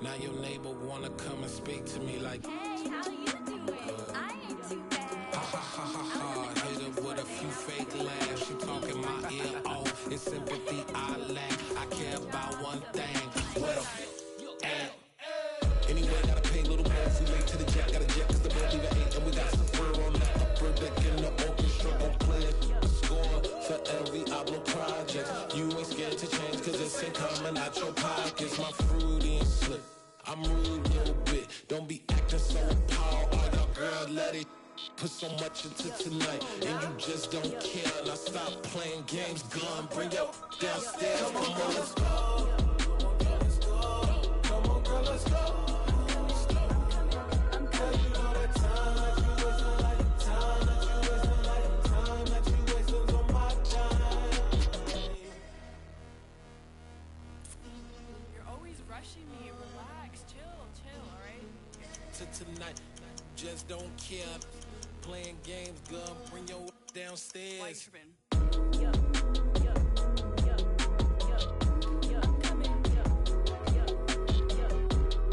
Now your neighbor wanna come and speak to me like, hey, how you doing? I ain't too bad. ha ha ha ha ha. Hit her with a few fake laughs. She talking my ear off. In sympathy I lack. I care about one thing. Well, anyway, gotta pay a little more. If we late to the jet, gotta jet 'cause the boat leave at 8. And we got some fur on the upper deck in the orchestra. Gon' play a score for every Ablo project. You ain't scared to change 'cause it's ain't coming out your pockets. My fruity and slick. I'm rude a little bit. Don't be acting so appalled. Oh, your girl, let it put so much into tonight. And you just don't care. Now stop playing games. Gun, bring your downstairs. Come on, let's go. Come on, girl, let's go. Rushing me, relax, chill, alright? Tonight, just don't care. Playing games, gun, bring your downstairs. White Tribune. Yo, yo, yo, yo, yo, I'm coming, yo, yo, yo,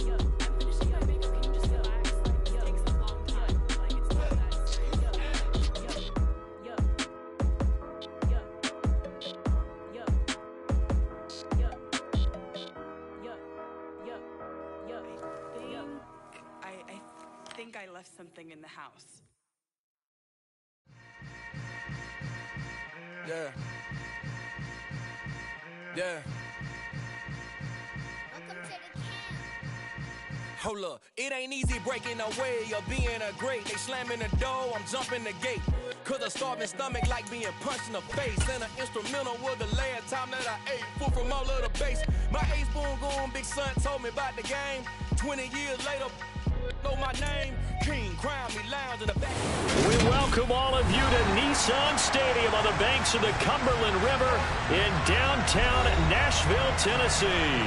yo. I'm finishing my makeup, can you just relax? Like, it takes a long time, like, it's not that serious. Yo, yo, yo, yo, yo, yo, yo, yo, yo, yo. I think I left something in the house. Yeah. Yeah. Welcome to the camp. Hold up, it ain't easy breaking away or being a great. They slamming the door, I'm jumping the gate. Cause a starving stomach like being punched in the face. And an instrumental was the last time that I ate. Food from all of the base. My ace boom goon, big son told me about the game. 20 years later, know my name. King, crown me, lounge in the back. We welcome all of you to Nissan Stadium on the banks of the Cumberland River in downtown Nashville, Tennessee.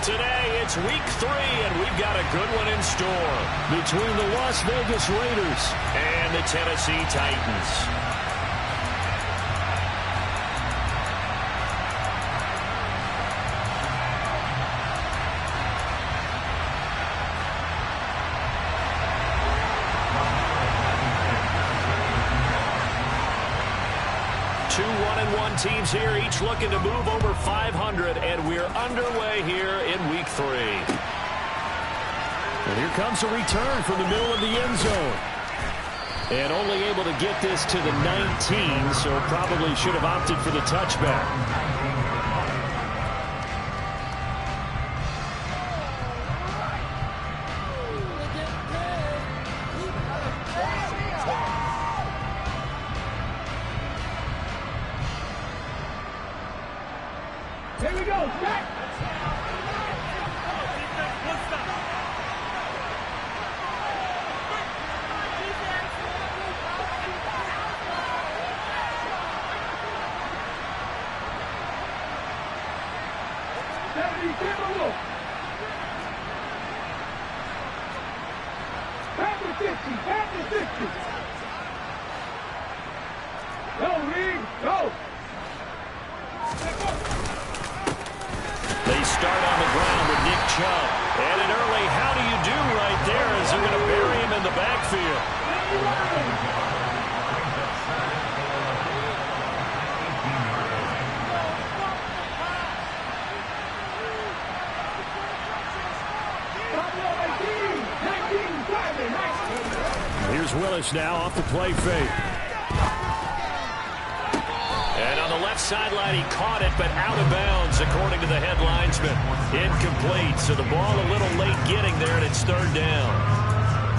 Today, it's week 3, and we've got a good one in store between the Las Vegas Raiders and the Tennessee Titans. Two 1-1 teams here, each looking to move over 500, and we're underway here in week 3. And here comes a return from the middle of the end zone. And only able to get this to the 19, so probably should have opted for the touchback. Here we go, set! Back to 50. Go, Reed, go! They start on the ground with Nick Chubb. And an early how do you do right there as they're going to bury him in the backfield. Here's Willis now off the play fake. And on the left sideline, he caught it, but out of bounds, according to the head linesman. Incomplete, so the ball a little late getting there, and it's third down.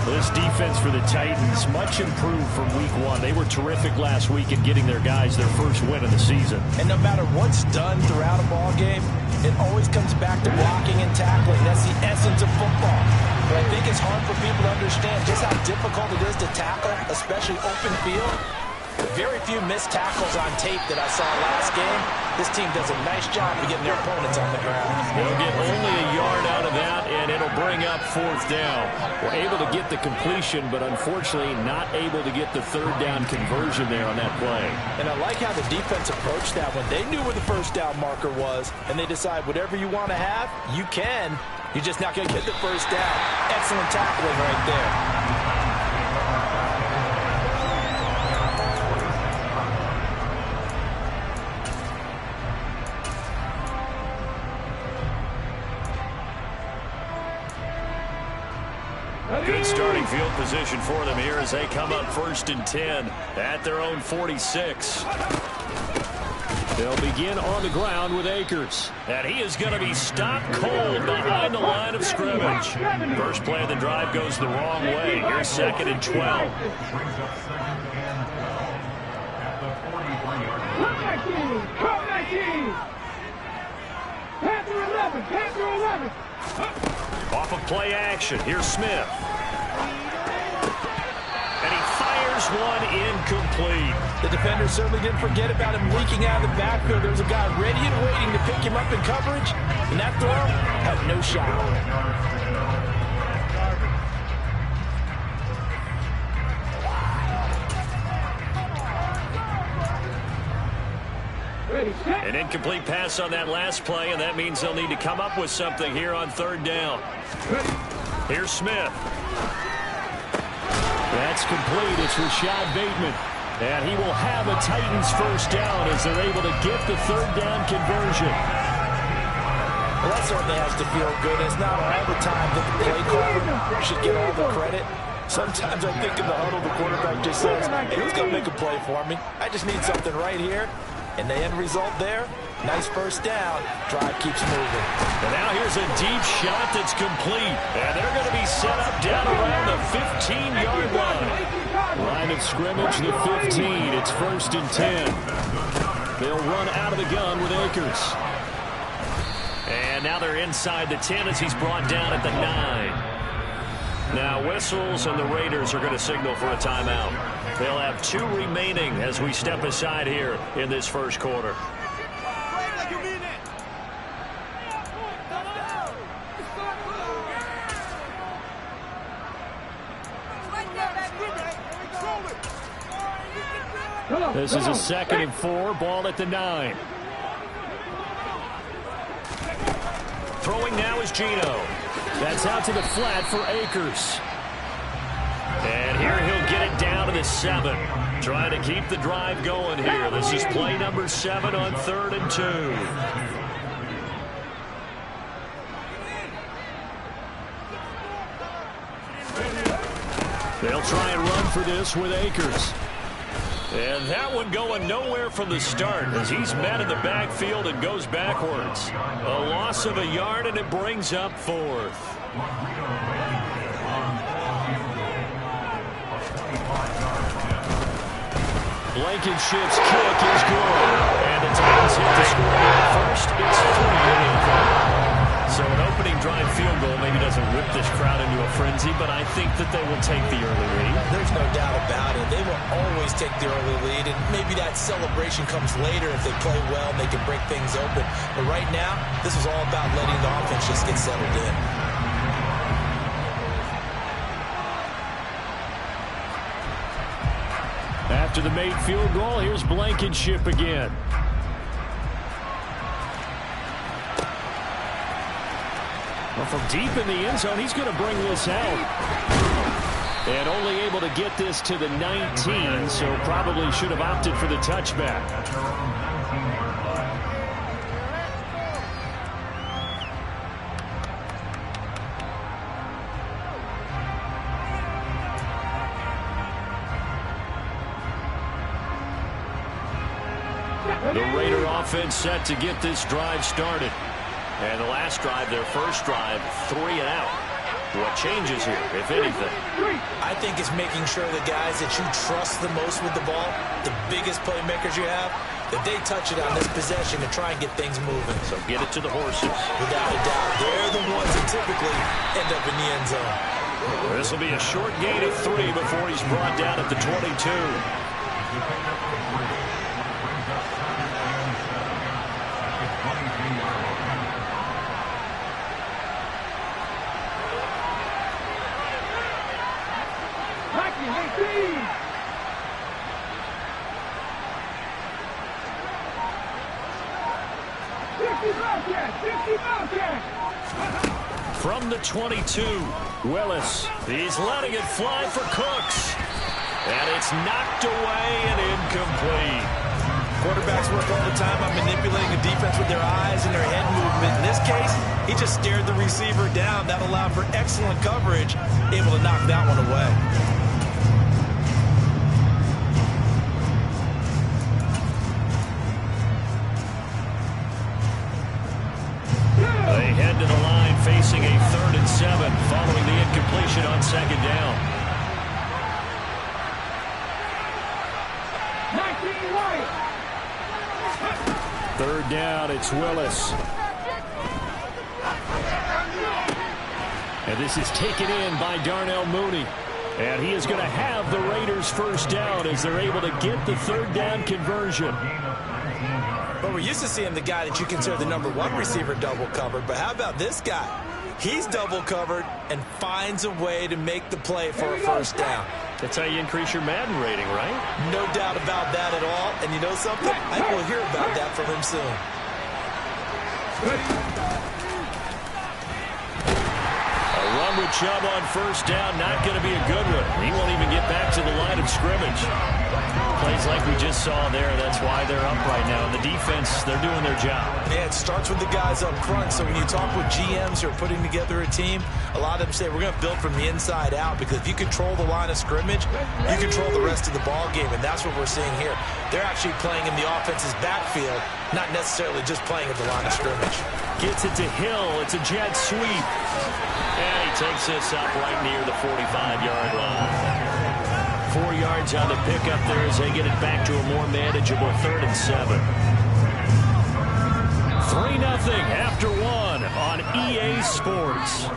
This defense for the Titans, much improved from week 1. They were terrific last week in getting their guys their first win of the season. And no matter what's done throughout a ball game, it always comes back to blocking and tackling. That's the essence of football. But I think it's hard for people to understand just how difficult it is to tackle, especially open field. Very few missed tackles on tape that I saw last game. This team does a nice job of getting their opponents on the ground. They'll get only a yard out of that, and it'll bring up fourth down. We're able to get the completion, but unfortunately not able to get the third down conversion there on that play. And I like how the defense approached that one. They knew where the first down marker was, and they decide whatever you want to have, you can. You're just not going to get the first down. Excellent tackling right there. Good starting field position for them here as they come up 1st and 10 at their own 46. They'll begin on the ground with Akers. And he is going to be stopped cold behind the line of scrimmage. First play of the drive goes the wrong way. Here's 2nd and 12. Off of play action. Here's Smith. And he fires one incomplete. The defender certainly didn't forget about him leaking out of the backfield. There was a guy ready and waiting to pick him up in coverage. And that throw had no shot. An incomplete pass on that last play, and that means they'll need to come up with something here on 3rd down. Here's Smith. That's complete. It's Rashad Bateman. And he will have a Titans first down as they're able to get the 3rd down conversion. Well, that certainly has to feel good. It's not all the time that the play caller should get all the credit. Sometimes I think in the huddle, the quarterback just says, hey, who's going to make a play for me? I just need something right here. And the end result there, nice first down. Drive keeps moving. And now here's a deep shot that's complete. And they're going to be set up down around the 15-yard line. Line of scrimmage, the 15. It's 1st and 10. They'll run out of the gun with Akers. And now they're inside the 10 as he's brought down at the 9. Now whistles, and the Raiders are going to signal for a timeout. They'll have 2 remaining as we step aside here in this first quarter. This is a 2nd and 4, ball at the 9. Throwing now is Geno. That's out to the flat for Akers. And here he'll get it down to the 7. Trying to keep the drive going here. This is play number 7 on 3rd and 2. They'll try and run for this with Akers. And that one going nowhere from the start as he's met in the backfield and goes backwards. A loss of a yard, and it brings up 4th. Blankenship's kick is good. And the Titans hit the score first. It's 3-0. So an opening drive field goal maybe doesn't whip this crowd into a frenzy, but I think that they will take the early lead. There's no doubt about it. They will always take the early lead, and maybe that celebration comes later if they play well and they can break things open. But right now, this is all about letting the offense just get settled in. After the made field goal, here's Blankenship again. Well, from deep in the end zone, he's going to bring this out. And only able to get this to the 19, so probably should have opted for the touchback. The Raider offense set to get this drive started. And the last drive, their first drive, 3 and out. What changes here, if anything? I think it's making sure the guys that you trust the most with the ball, the biggest playmakers you have, that they touch it on this possession to try and get things moving. So get it to the horses. Without a doubt, they're the ones that typically end up in the end zone. This will be a short gain of 3 before he's brought down at the 22. From the 22, Willis. He's letting it fly for Cooks. And it's knocked away and incomplete. Quarterbacks work all the time on manipulating a defense with their eyes and their head movement. In this case, he just stared the receiver down. That allowed for excellent coverage, able to knock that one away. They head to the line facing a 3rd and 7 following the incompletion on 2nd down. 3rd down, it's Willis. And this is taken in by Darnell Mooney. And he is going to have the Raiders first down as they're able to get the 3rd down conversion. But we're used to seeing the guy that you consider the #1 receiver double covered. But how about this guy? He's double covered and finds a way to make the play for a first down. That's how you increase your Madden rating, right? No doubt about that at all. And you know something? I think we'll hear about that from him soon. A run with Chubb on first down, not going to be a good one. He won't even get back to the line of scrimmage. Plays like we just saw there, that's why they're up right now. The defense, they're doing their job. Yeah, it starts with the guys up front. So when you talk with GMs who are putting together a team, a lot of them say we're going to build from the inside out, because if you control the line of scrimmage, you control the rest of the ball game, and that's what we're seeing here. They're actually playing in the offense's backfield, not necessarily just playing at the line of scrimmage. Gets it to Hill. It's a jet sweep. And he takes this up right near the 45-yard line. 4 yards on the pickup there as they get it back to a more manageable 3rd and 7. 3-0 after 1 on EA Sports.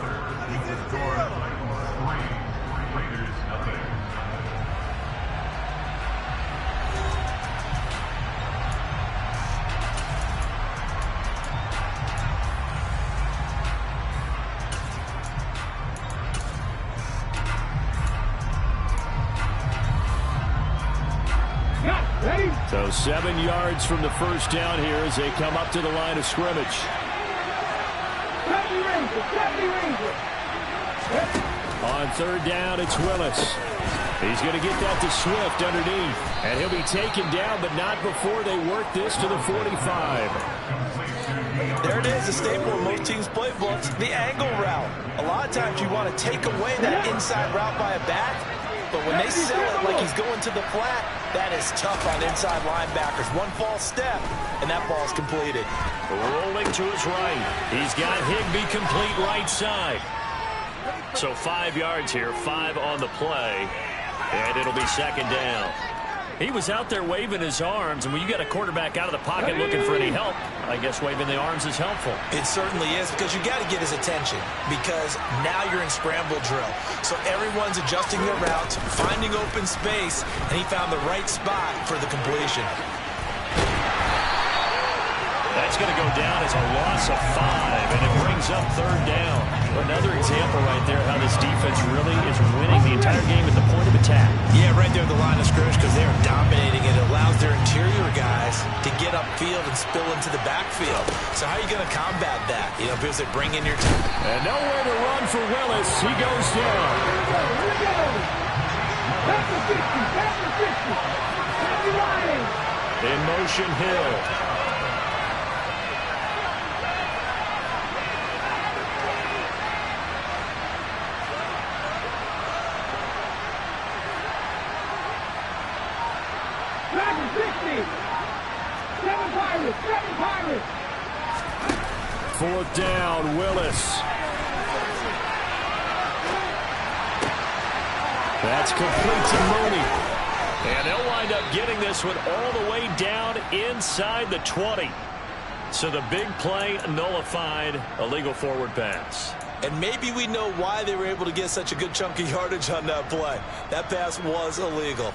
So 7 yards from the first down here as they come up to the line of scrimmage. On 3rd down, it's Willis. He's going to get that to Swift underneath. And he'll be taken down, but not before they work this to the 45. There it is, a staple of most teams' playbooks, the angle route. A lot of times you want to take away that inside route by a back, but when they sell it like he's going to the flat, that is tough on inside linebackers. One false step, and that ball is completed. Rolling to his right. He's got Higbee complete right side. So 5 yards here, 5 on the play, and it'll be 2nd down. He was out there waving his arms, and when you got a quarterback out of the pocket looking for any help, I guess waving the arms is helpful. It certainly is, because you got to get his attention, because now you're in scramble drill. So everyone's adjusting their routes, finding open space, and he found the right spot for the completion. That's going to go down as a loss of 5, and it brings up 3rd down. Another example right there how this defense really is winning the entire game at the point of attack. Yeah, right there at the line of scrimmage, because they are dominating it. It allows their interior guys to get upfield and spill into the backfield. So how are you going to combat that? You know, because they bring in your team. And nowhere to run for Willis. He goes down. In motion, Hill. Fourth down, Willis. That's complete to Mooney. And they'll wind up getting this one all the way down inside the 20. So the big play nullified, a legal forward pass. And maybe we know why they were able to get such a good chunk of yardage on that play. That pass was illegal.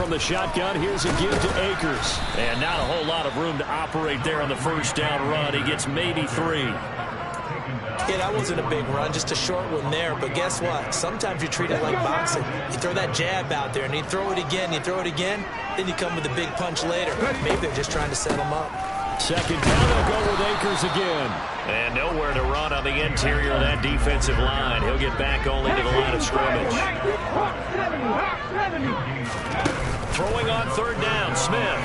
from the shotgun. Here's a give to Akers. And not a whole lot of room to operate there on the first down run. He gets maybe 3. Yeah, that wasn't a big run, just a short one there. But guess what? Sometimes you treat it like boxing. You throw that jab out there, and you throw it again, then you come with a big punch later. Maybe they're just trying to set him up. Second down, they'll go with Akers again. And nowhere to run on the interior of that defensive line. He'll get back only to the line of scrimmage. Throwing on third down, Smith.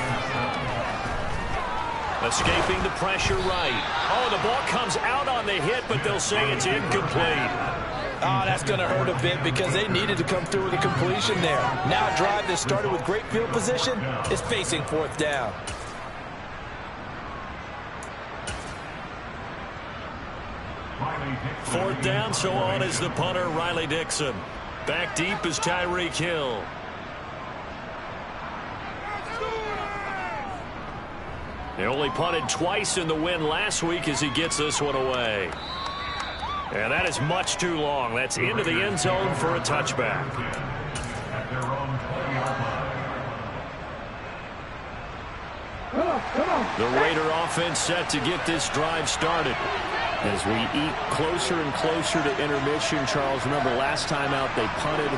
Escaping the pressure right. Oh, the ball comes out on the hit, but they'll say it's incomplete. Oh, that's going to hurt a bit because they needed to come through with a completion there. Now a drive that started with great field position is facing fourth down. Fourth down, so on is the punter, Riley Dixon. Back deep is Tyreek Hill. He only punted twice in the win last week as he gets this one away. And that is much too long. That's into the end zone for a touchback. The Raider offense set to get this drive started. As we eat closer and closer to intermission, Charles, remember last time out they punted.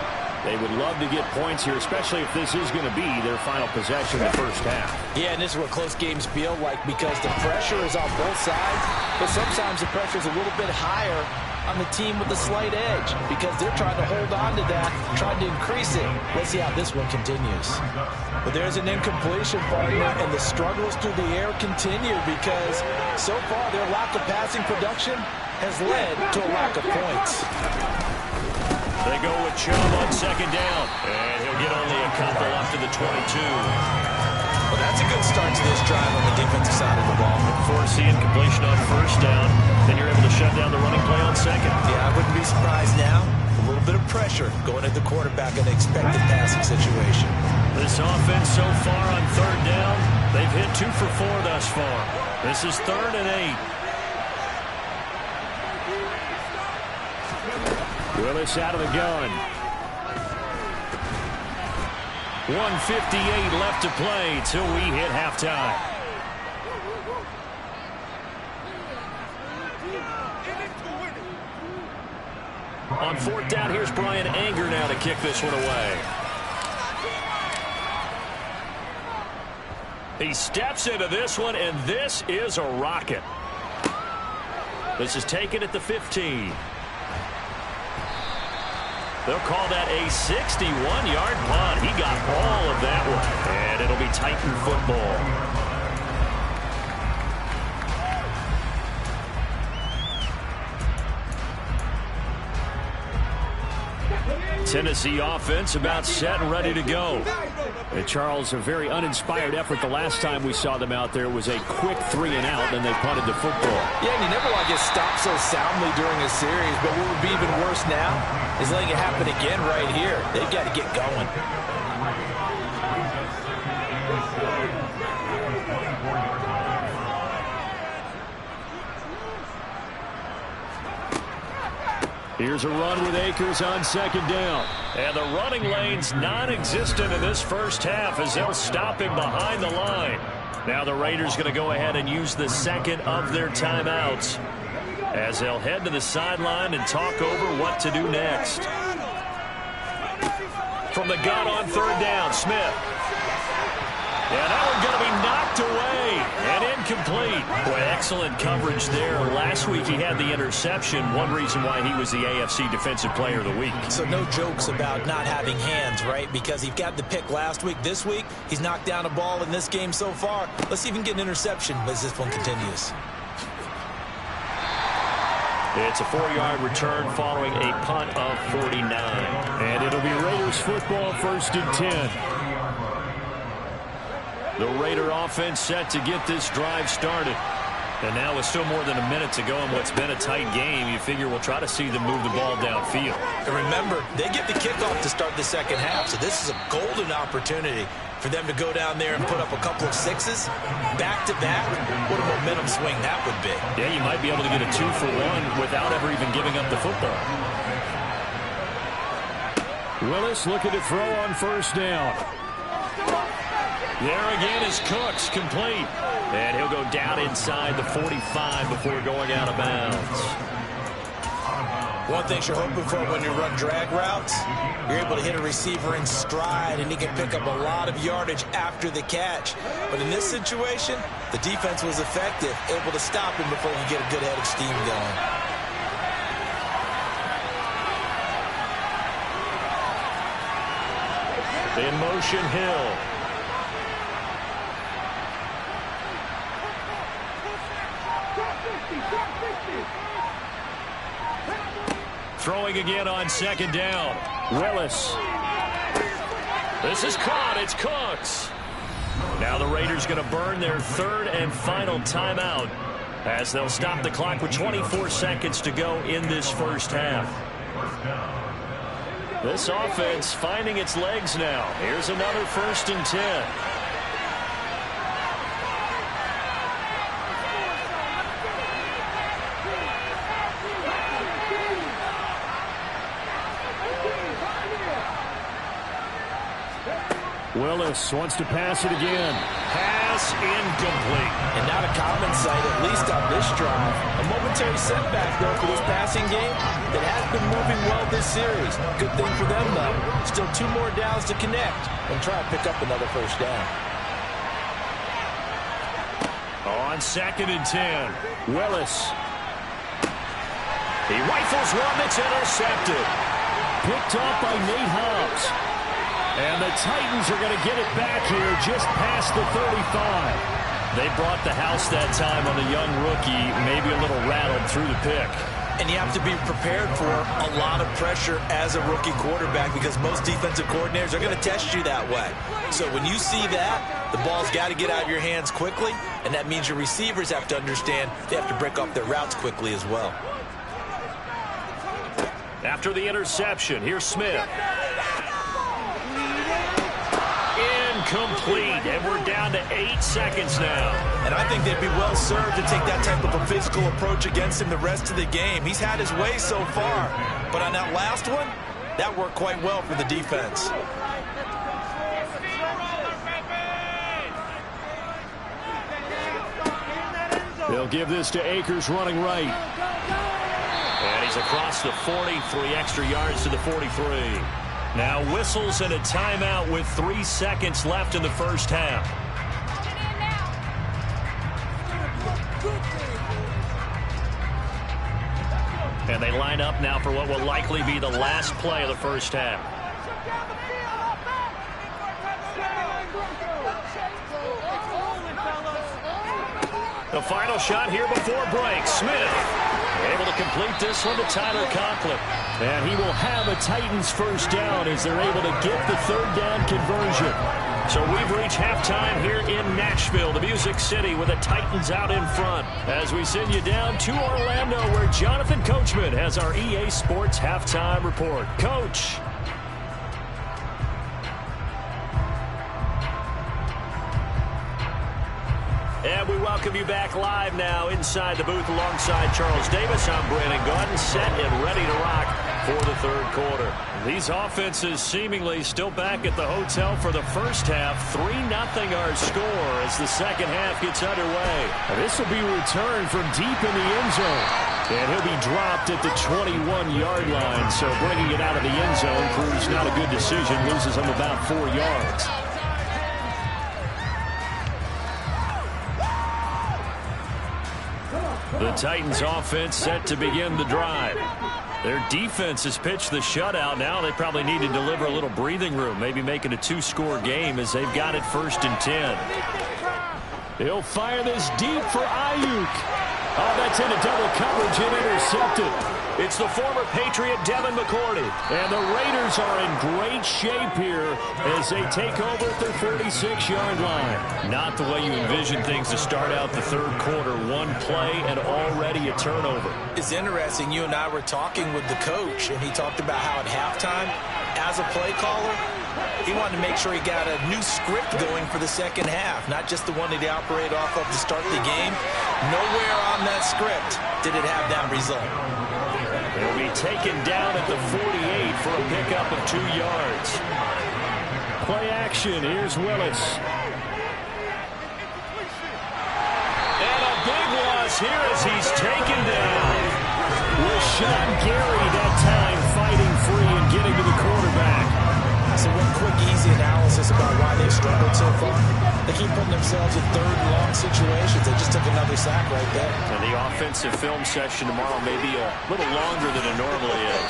They would love to get points here, especially if this is going to be their final possession in the first half. Yeah, and this is what close games feel like because the pressure is on both sides, but sometimes the pressure is a little bit higher on the team with the slight edge because they're trying to hold on to that, trying to increase it. Let's see how this one continues. But there's an incompletion, partner, and the struggles through the air continue because so far their lack of passing production has led to a lack of points. They go with Chubb on second down, and he'll get only a couple up to the 22. Well, that's a good start to this drive on the defensive side of the ball. Forcing completion on first down, then you're able to shut down the running play on second. Yeah, I wouldn't be surprised now. A little bit of pressure going at the quarterback in an expected passing situation. This offense so far on third down, they've hit 2 for 4 thus far. This is 3rd and 8. Willis out of the gun. 1:58 left to play till we hit halftime. On fourth down, here's Brian Anger now to kick this one away. He steps into this one, and this is a rocket. This is taken at the 15. They'll call that a 61-yard punt. He got all of that one. And it'll be Titan football. Tennessee offense about set and ready to go. And Charles, a very uninspired effort the last time we saw them out there. It was a quick 3 and out, and they punted the football. Yeah, and you never want to get stopped so soundly during a series, but what would be even worse now is letting it happen again right here. They've got to get going. Here's a run with Akers on second down. And the running lane's non-existent in this first half as they'll stop him behind the line. Now the Raiders going to go ahead and use the second of their timeouts as they'll head to the sideline and talk over what to do next. From the gun on third down, Smith. Yeah, that one's going to be knocked away and incomplete. Boy, excellent coverage there. Last week he had the interception. One reason why he was the AFC Defensive Player of the Week. So no jokes about not having hands, right? Because he got the pick last week. This week, he's knocked down a ball in this game so far. Let's even get an interception as this one continues. It's a 4-yard return following a punt of 49. And it'll be Raiders football, 1st and 10. The Raider offense set to get this drive started. And now with still more than a minute to go in what's been a tight game, you figure we'll try to see them move the ball downfield. And remember, they get the kickoff to start the second half, so this is a golden opportunity for them to go down there and put up a couple of sixes back-to-back. What a momentum swing that would be. Yeah, you might be able to get a 2-for-1 without ever even giving up the football. Willis looking to throw on first down. There again is Cooks, complete. And he'll go down inside the 45 before going out of bounds. One thing you're hoping for when you run drag routes, you're able to hit a receiver in stride, and he can pick up a lot of yardage after the catch. But in this situation, the defense was effective, able to stop him before he get a good head of steam going. In motion, Hill. Throwing again on second down. Willis. This is caught. It's Cooks. Now the Raiders going to burn their third and final timeout as they'll stop the clock with 24 seconds to go in this first half. This offense finding its legs now. Here's another 1st and 10. Willis wants to pass it again. Pass incomplete. And not a common sight, at least on this drive. A momentary setback, though, for this passing game that has been moving well this series. Good thing for them, though. Still 2 more downs to connect and try to pick up another first down. On 2nd and 10, Willis. He rifles one that's intercepted. Picked off by Nate Hobbs. And the Titans are going to get it back here just past the 35. They brought the house that time on the young rookie, maybe a little rattled through the pick. And you have to be prepared for a lot of pressure as a rookie quarterback because most defensive coordinators are going to test you that way. So when you see that, the ball's got to get out of your hands quickly, and that means your receivers have to understand they have to break off their routes quickly as well. After the interception, here's Smith. Incomplete, and we're down to 8 seconds now. And I think they'd be well served to take that type of a physical approach against him the rest of the game. He's had his way so far, but on that last one, that worked quite well for the defense. They'll give this to Akers running right. And he's across the 40, 3 extra yards to the 43. Now whistles and a timeout with 3 seconds left in the first half. And they line up now for what will likely be the last play of the first half. The final shot here before break. Smith able to complete this one to Tyler Conklin. And he will have a Titans first down as they're able to get the 3rd down conversion. So we've reached halftime here in Nashville, the Music City, with the Titans out in front. As we send you down to Orlando, where Jonathan Coachman has our EA Sports halftime report. Coach. And we welcome you back live now inside the booth alongside Charles Davis. I'm Brandon Gaudin, set and ready to rock for the 3rd quarter. These offenses seemingly still back at the hotel for the first half. 3-0 our score as the second half gets underway. And this will be returned from deep in the end zone. And he'll be dropped at the 21-yard line. So bringing it out of the end zone proves not a good decision. Loses him about 4 yards. The Titans offense set to begin the drive. Their defense has pitched the shutout. Now they probably need to deliver a little breathing room, maybe make it a 2-score game as they've got it 1st and 10. He'll fire this deep for Ayuk. Oh, that's into double coverage and intercepted. It's the former Patriot Devin McCourty. And the Raiders are in great shape here as they take over at their 46-yard line. Not the way you envision things to start out the 3rd quarter. 1 play and already a turnover. It's interesting. You and I were talking with the coach, and he talked about how at halftime, as a play caller, he wanted to make sure he got a new script going for the second half, not just the one that he operated off of to start the game. Nowhere on that script did it have that result. He'll be taken down at the 48 for a pickup of 2 yards. Play action. Here's Willis. Willis here as he's taken down. Rashawn Gary that time fighting free and getting to the quarterback. So one quick, easy analysis about why they've struggled so far. They keep putting themselves in third and long situations. They just took another sack right there. And the offensive film session tomorrow may be a little longer than it normally is.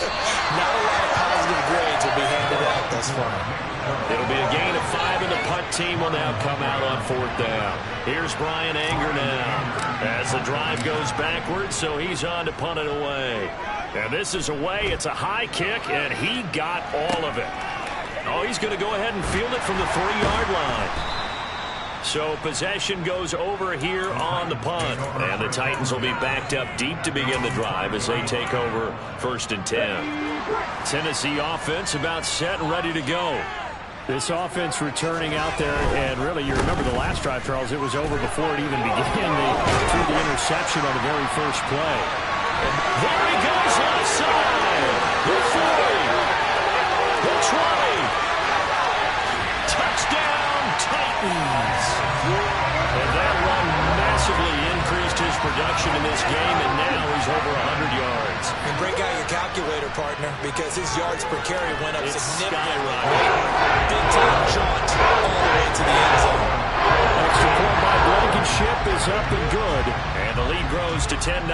Not a lot of positive grades will be handed out thus far. It'll be a gain of 5, and the punt team will now come out on 4th down. Here's Brian Anger now as the drive goes backwards, so he's on to punt it away. And this is away. It's a high kick, and he got all of it. Oh, he's going to go ahead and field it from the 3-yard line. So possession goes over here on the punt. And the Titans will be backed up deep to begin the drive as they take over 1st and 10. Tennessee offense about set and ready to go. This offense returning out there, and really, you remember the last drive, Charles, it was over before it even began. They threw the interception on the very first play. And there he goes left side. The 40. The 20. Touchdown, Titans. And that run massively increased his production in this game, and now he's over 100 yards. And break out your calculator, partner, because his yards per carry went up significantly. Big time jaunt all the way to the end zone. Extra point by Blankenship is up and good. And the lead grows to 10-0.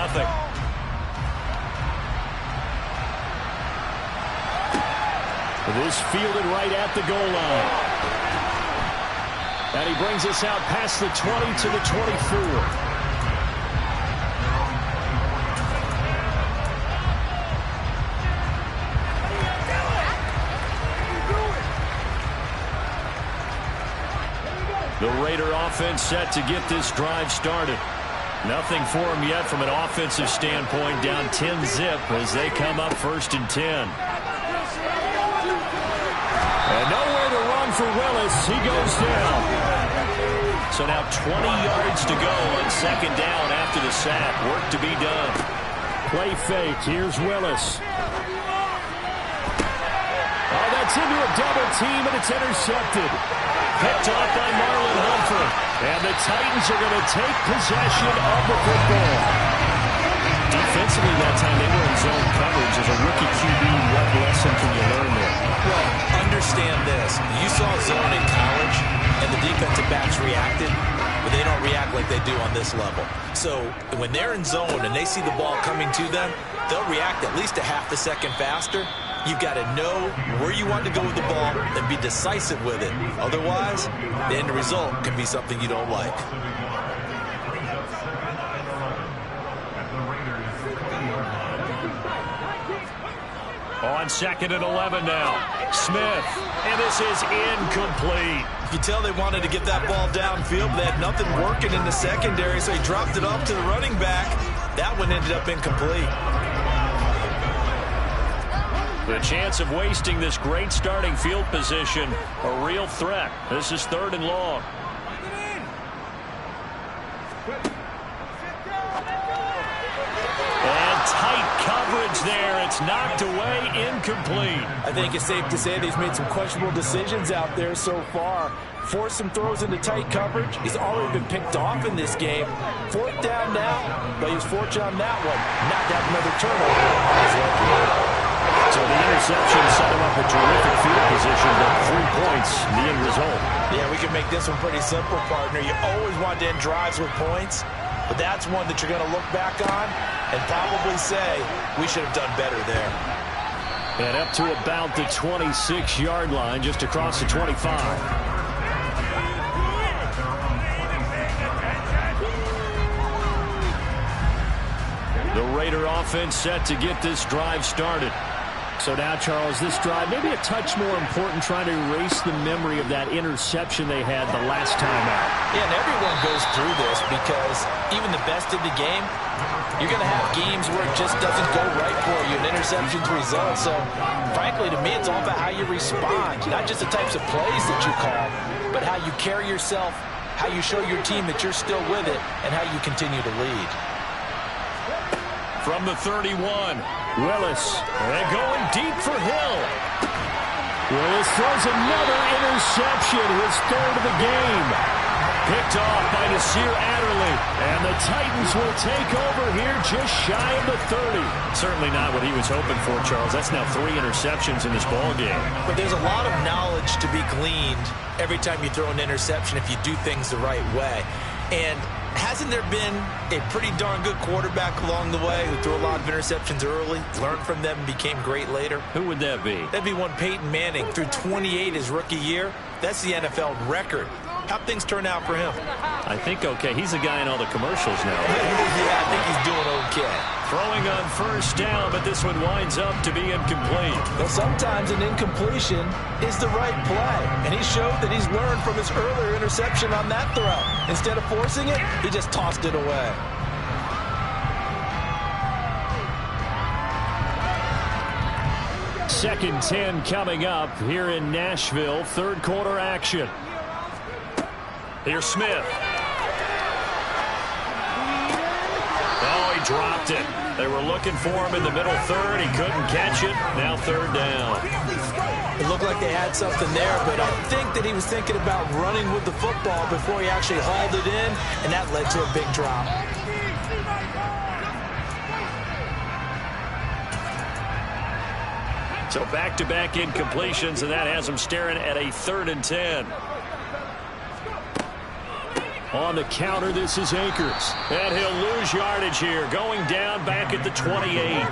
This fielded right at the goal line. And he brings us out past the 20 to the 24. The Raider offense set to get this drive started. Nothing for him yet from an offensive standpoint, down 10-zip as they come up 1st and 10. And nowhere to run for Willis. He goes down. So now 20 yards to go on 2nd down after the sack. Work to be done. Play fake. Here's Willis. Oh, that's into a double team, and it's intercepted. Picked off by Marlon Humphrey. And the Titans are going to take possession of the football. Defensively that time, they were in zone coverage. As a rookie QB, what lesson can you learn there? Well, understand this. You saw zone in college, and the defensive backs reacted, but they don't react like they do on this level. So when they're in zone and they see the ball coming to them, they'll react at least a half a second faster. You've got to know where you want to go with the ball and be decisive with it. Otherwise, the end result can be something you don't like. On 2nd and 11 now. Smith. And this is incomplete. You can tell they wanted to get that ball downfield, but they had nothing working in the secondary, so he dropped it off to the running back. That one ended up incomplete. The chance of wasting this great starting field position, a real threat. This is 3rd and long. And tight coverage there. It's knocked away, incomplete. I think it's safe to say they've made some questionable decisions out there so far. Forced some throws into tight coverage. He's already been picked off in this game. 4th down now, but he was fortunate on that one. Not to have another turnover on his record. So the interception set him up a terrific field position, but 3 points, the end result. Yeah, we can make this one pretty simple, partner. You always want to end drives with points, but that's one that you're going to look back on and probably say, we should have done better there. And up to about the 26-yard line, just across the 25. The Raider offense set to get this drive started. So now, Charles, this drive maybe a touch more important, trying to erase the memory of that interception they had the last time out. Yeah, and everyone goes through this because even the best in the game, you're going to have games where it just doesn't go right for you, and interceptions result. So, frankly, to me, it's all about how you respond, not just the types of plays that you call, but how you carry yourself, how you show your team that you're still with it, and how you continue to lead. From the 31, Willis, and going deep for Hill. Willis throws another interception, his 3rd of the game. Picked off by Nasir Adderley. And the Titans will take over here just shy of the 30. Certainly not what he was hoping for, Charles. That's now 3 interceptions in this ball game. But there's a lot of knowledge to be gleaned every time you throw an interception if you do things the right way. And hasn't there been a pretty darn good quarterback along the way who threw a lot of interceptions early, learned from them, and became great later? Who would that be? That'd be one Peyton Manning. Threw 28 his rookie year. That's the NFL record. How'd things turn out for him? I think okay. He's the guy in all the commercials now. Yeah, I think he's doing okay. Throwing on first down, but this one winds up to be incomplete. Well, sometimes an incompletion is the right play. And he showed that he's learned from his earlier interception on that throw. Instead of forcing it, he just tossed it away. Second 10 coming up here in Nashville. Third quarter action. Here's Smith. Oh, he dropped it. They were looking for him in the middle third. He couldn't catch it. Now third down. It looked like they had something there, but I think that he was thinking about running with the football before he actually hauled it in, and that led to a big drop. So back-to-back incompletions, and that has him staring at a 3rd and 10. On the counter, this is Akers. And he'll lose yardage here, going down back at the 28.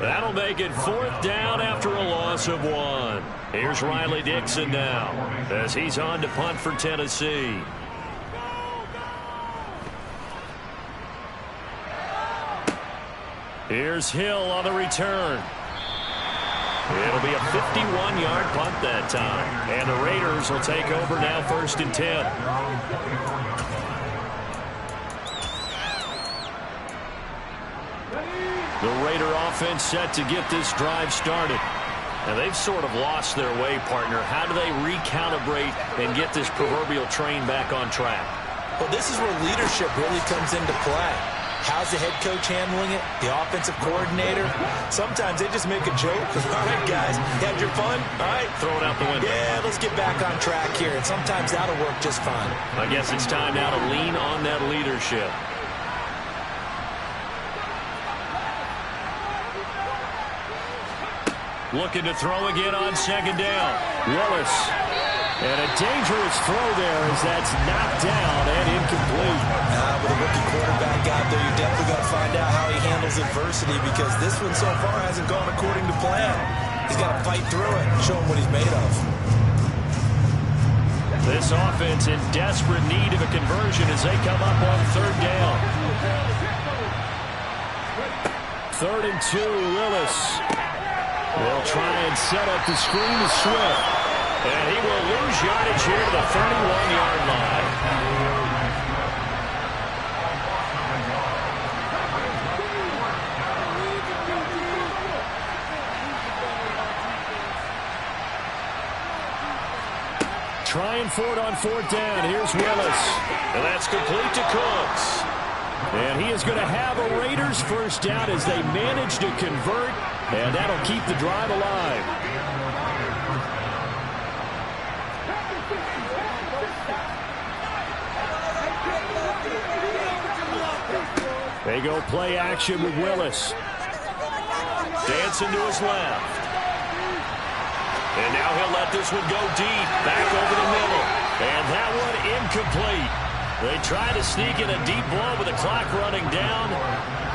That'll make it 4th down after a loss of 1. Here's Riley Dixon now, as he's on to punt for Tennessee. Here's Hill on the return. It'll be a 51-yard punt that time. And the Raiders will take over now 1st and 10. The Raider offense set to get this drive started. And they've sort of lost their way, partner. How do they recalibrate and get this proverbial train back on track? Well, this is where leadership really comes into play. How's the head coach handling it? The offensive coordinator? Sometimes they just make a joke. All right, guys, you had your fun? All right. Throw it out the window. Yeah, let's get back on track here. And sometimes that'll work just fine. I guess it's time now to lean on that leadership. Looking to throw again on 2nd down. Willis. And a dangerous throw there as that's knocked down and incomplete. With a rookie quarterback out there, you definitely got to find out how he handles adversity, because this one so far hasn't gone according to plan. He's got to fight through it and show him what he's made of. This offense in desperate need of a conversion as they come up on 3rd down. 3rd and 2, Willis. They'll try and set up the screen to Swift. And he will lose yardage here to the 31-yard line. Trying for it on 4th down. Here's Willis. And that's complete to Cooks. And he is going to have a Raiders 1st down as they manage to convert. And that'll keep the drive alive. They go play action with Willis. Dancing to his left. And now he'll let this one go deep. Back over the middle. And that one incomplete. They try to sneak in a deep ball with the clock running down.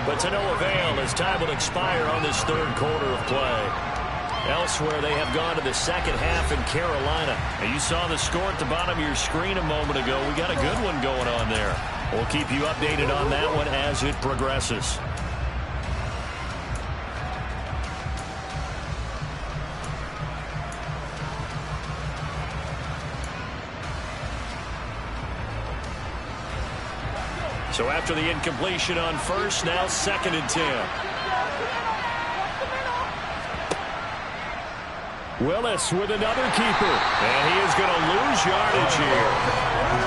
But to no avail as time will expire on this 3rd quarter of play. Elsewhere, they have gone to the 2nd half in Carolina. And you saw the score at the bottom of your screen a moment ago. We got a good one going on there. We'll keep you updated on that one as it progresses. So after the incompletion on 1st, now 2nd and 10. Willis with another keeper. And he is going to lose yardage here.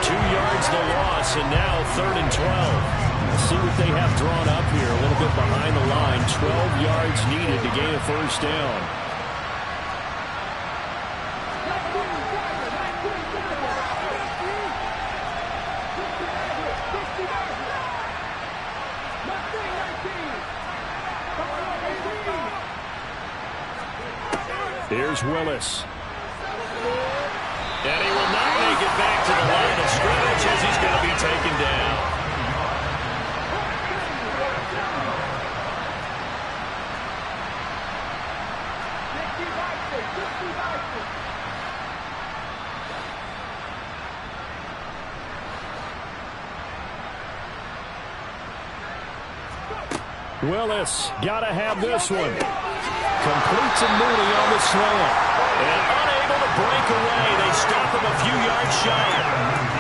2 yards the loss, and now 3rd and 12. Let's see what they have drawn up here. A little bit behind the line. 12 yards needed to gain a 1st down. Here's Willis. And he will not make it back to the line of scrimmage as he's going to be taken down. Willis, got to have this one. Completes a Mooney on the slant. And unable to break away. They stop him a few yards shy.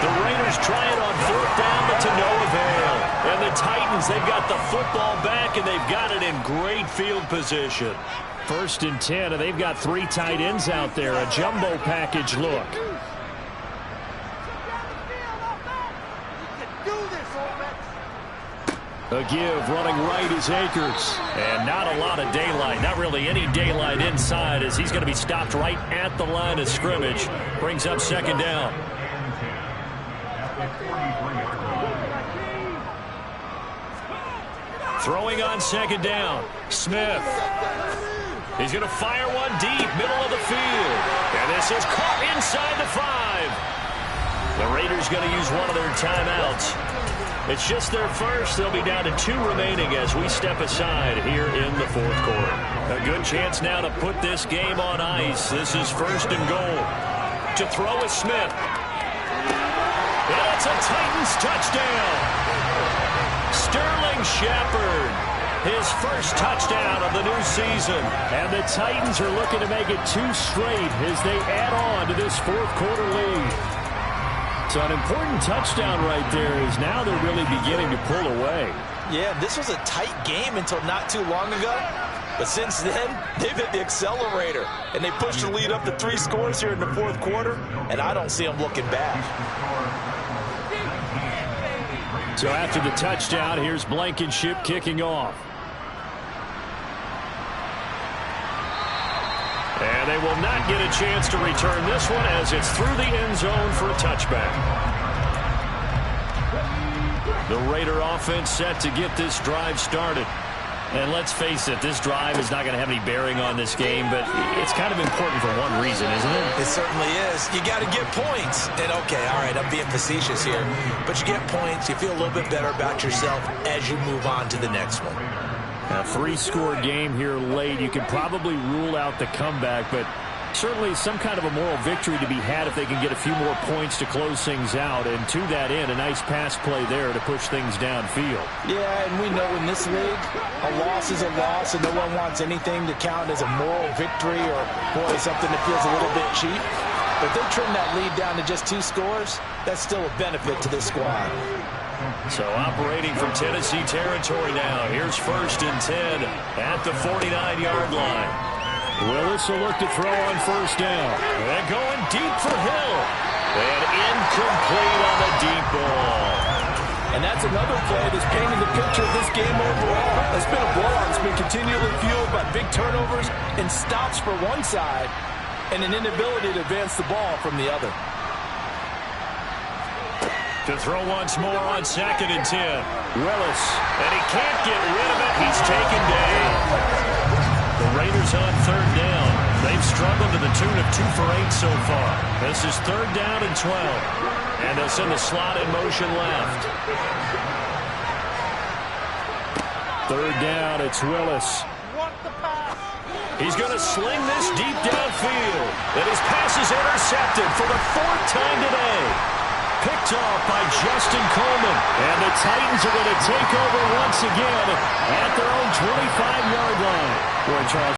The Raiders try it on 4th down, but to no avail. And the Titans, they've got the football back, and they've got it in great field position. 1st and 10, and they've got 3 tight ends out there. A jumbo package look. A give, running right is Akers. And not a lot of daylight, not really any daylight inside as he's going to be stopped right at the line of scrimmage. Brings up 2nd down. Throwing on 2nd down. Smith. He's going to fire one deep, middle of the field. And this is caught inside the 5. The Raiders going to use one of their timeouts. It's just their first. They'll be down to 2 remaining as we step aside here in the 4th quarter. A good chance now to put this game on ice. This is 1st and goal. To throw is Smith. And it's a Titans touchdown. Sterling Shepard, his first touchdown of the new season. And the Titans are looking to make it 2 straight as they add on to this 4th quarter lead. So an important touchdown right there is now they're really beginning to pull away. Yeah, this was a tight game until not too long ago. But since then, they've hit the accelerator. And they pushed the lead up to 3 scores here in the 4th quarter. And I don't see them looking back. So after the touchdown, here's Blankenship kicking off. And they will not get a chance to return this one as it's through the end zone for a touchback. The Raider offense set to get this drive started. And let's face it, this drive is not going to have any bearing on this game, but it's kind of important for one reason, isn't it? It certainly is. You got to get points. And, okay, all right, I'm being facetious here. But you get points, you feel a little bit better about yourself as you move on to the next one. A 3-score game here late. You can probably rule out the comeback, but certainly some kind of a moral victory to be had if they can get a few more points to close things out. And to that end, a nice pass play there to push things downfield. Yeah, and we know in this league, a loss is a loss, and no one wants anything to count as a moral victory or, boy, something that feels a little bit cheap. But if they trim that lead down to just 2 scores, that's still a benefit to this squad. So operating from Tennessee territory now. Here's 1st and 10 at the 49-yard line. Willis will look to throw on 1st down. And going deep for Hill. And incomplete on the deep ball. And that's another play that's painting the picture of this game overall. It's been a blowout. It's been continually fueled by big turnovers and stops for one side and an inability to advance the ball from the other. To throw once more on 2nd and 10. Willis. And he can't get rid of it. He's taken down. The Raiders on 3rd down. They've struggled to the tune of 2 for 8 so far. This is 3rd down and 12. And they'll send the slot in motion left. 3rd down, it's Willis. He's going to sling this deep downfield. And his pass is intercepted for the 4th time today. Picked off by Justin Coleman. And the Titans are going to take over once again at their own 25-yard line. Boy, Charles,